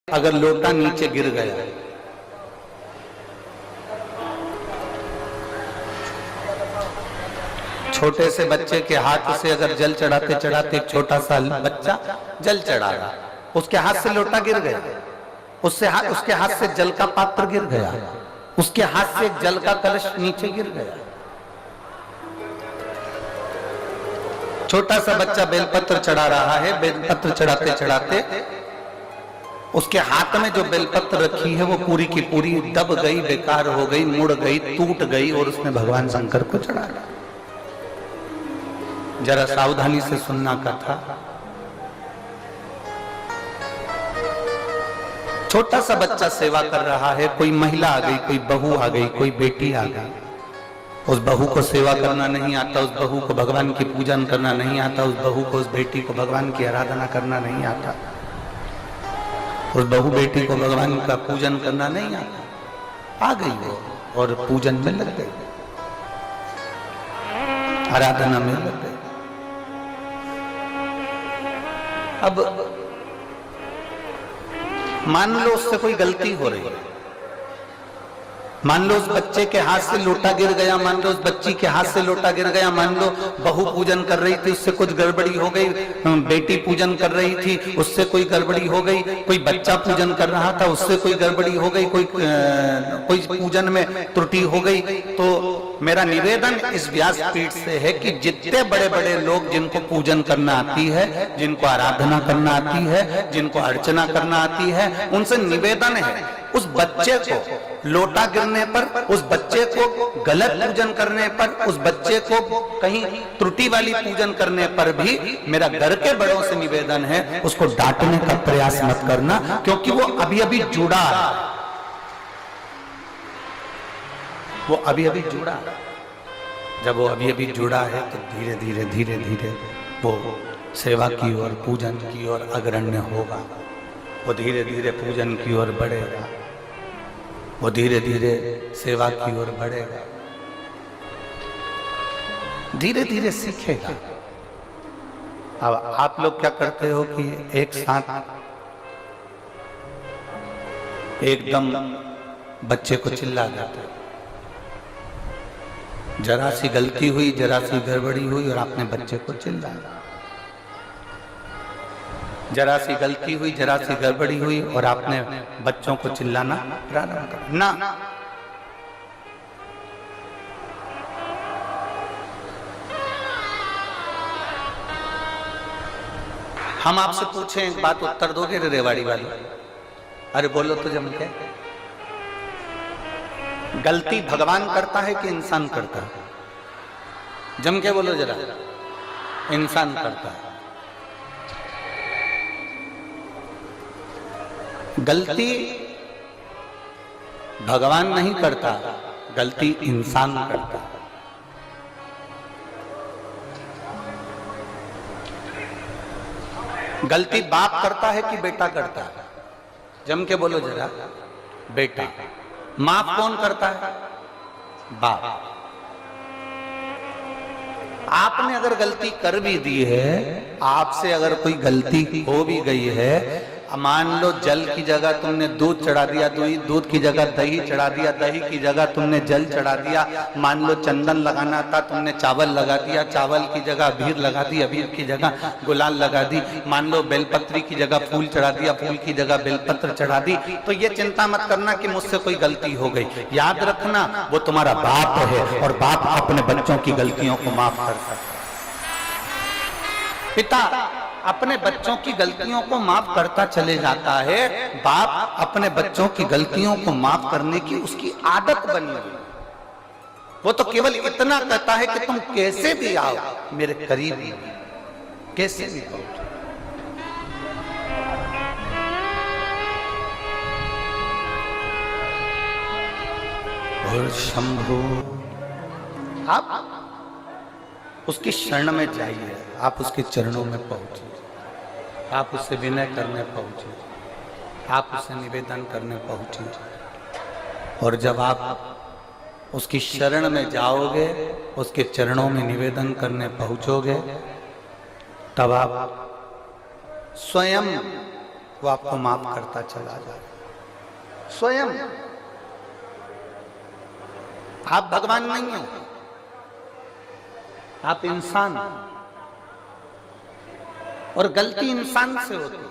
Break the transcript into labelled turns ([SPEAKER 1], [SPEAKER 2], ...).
[SPEAKER 1] अगर लोटा नीचे गिर गया, छोटे से बच्चे के हाथ से अगर जल चढ़ाते चढ़ाते एक छोटा सा बच्चा जल चढ़ा रहा, उसके हाथ से लोटा गिर गया, उसके हाथ से जल का पात्र गिर गया, उसके हाथ से जल का कलश नीचे गिर गया। छोटा सा बच्चा बेलपत्र चढ़ा रहा है, बेलपत्र चढ़ाते चढ़ाते उसके हाथ में जो बेलपत्र रखी है वो पूरी की पूरी दब गई, बेकार हो गई, मुड़ गई, टूट गई और उसने भगवान शंकर को चढ़ा दिया। जरा सावधानी से सुनना कथा। छोटा सा बच्चा सेवा कर रहा है, कोई महिला आ गई, कोई बहू आ गई, कोई बेटी आ गई। उस बहू को सेवा करना नहीं आता, उस बहू को भगवान की पूजन करना नहीं आता, उस बहू को, उस बेटी को भगवान की आराधना करना नहीं आता, उस बहू बेटी को भगवान का पूजन करना नहीं आता। आ गई वो और पूजन में लग गई, आराधना में लग गई। अब मान लो उससे कोई गलती हो रही है, मान लो उस बच्चे के हाथ से लोटा गिर गया, मान लो उस बच्ची के हाथ से लोटा गिर गया, मान लो बहू पूजन कर रही थी, उससे कुछ गड़बड़ी हो गई, बेटी पूजन कर रही थी, उससे कोई गड़बड़ी हो गई, कोई बच्चा पूजन कर रहा था, उससे कोई गड़बड़ी हो गई, कोई पूजन में त्रुटि हो गई। तो मेरा निवेदन इस व्यासपीठ से है कि जितने बड़े बड़े लोग जिनको पूजन करना आती है, जिनको आराधना करना आती है, जिनको अर्चना करना आती है, उनसे निवेदन है उस बच्चे को लोटा गिरने पर, उस बच्चे को गलत पूजन करने पर, उस बच्चे को कहीं त्रुटि वाली पूजन करने पर भी मेरा घर के बड़ों से निवेदन है उसको डांटने का प्रयास मत करना, क्योंकि वो अभी अभी जुड़ा है, वो अभी अभी जुड़ा। जब वो अभी अभी जुड़ा है तो धीरे धीरे धीरे धीरे वो सेवा की ओर, पूजन की ओर अग्रण्य होगा, वो धीरे धीरे पूजन की ओर बढ़ेगा, वो धीरे धीरे सेवा की ओर बढ़ेगा, धीरे धीरे सीखेगा। अब आप लोग क्या करते हो कि एक साथ एकदम बच्चे को चिल्ला जाते हो, जरा सी गलती हुई, जरा सी गड़बड़ी हुई और आपने बच्चे को चिल्लाया, जरा सी गलती हुई, जरा सी गड़बड़ी हुई और आपने बच्चों को चिल्लाना प्रारंभ कर ना। हम आपसे पूछें एक बात, उत्तर दोगे रे रेवाड़ी वाली? अरे बोलो तो जम के। गलती भगवान करता है कि इंसान करता है? जम के बोलो जरा। इंसान करता है। गलती भगवान नहीं करता, गलती इंसान करता है। गलती बाप करता है कि बेटा करता है? जम के बोलो जरा। बेटा। माफ कौन करता है? बाप। आपने अगर गलती कर भी दी है, आपसे अगर कोई गलती हो भी गई है, मान लो जल की जगह तुमने दूध चढ़ा दिया, दूध की जगह दही चढ़ा दिया, दही की जगह तुमने जल चढ़ा दिया, मान लो चंदन लगाना था तुमने चावल लगा दिया, चावल की जगह अबीर लगा दी, अबीर की जगह गुलाल लगा दी, मान लो बेलपत्री की जगह फूल चढ़ा दिया, फूल की जगह बेलपत्र चढ़ा दी, तो ये चिंता मत करना कि मुझसे कोई गलती हो गई। याद रखना वो तुम्हारा बाप है और बाप अपने बच्चों की गलतियों को माफ कर सकता है। पिता अपने बच्चों की गलतियों को माफ करता चले जाता है, बाप अपने बच्चों की गलतियों को माफ करने की उसकी आदत बनी हुई। वो तो केवल इतना कहता है कि तुम कैसे भी आओ मेरे करीब ही, कैसे भी आओ। और शंभु आप उसकी शरण में जाइए, आप उसके चरणों में पहुंचिए, आप उससे विनय करने पहुंचे, आप उससे निवेदन करने पहुंचे। और जब आप उसकी शरण में जाओगे, उसके चरणों में निवेदन करने पहुंचोगे, तब आप स्वयं वो आपको माफ करता चला जाए। स्वयं आप भगवान नहीं हो, आप इंसान, और गलती इंसान से होती है।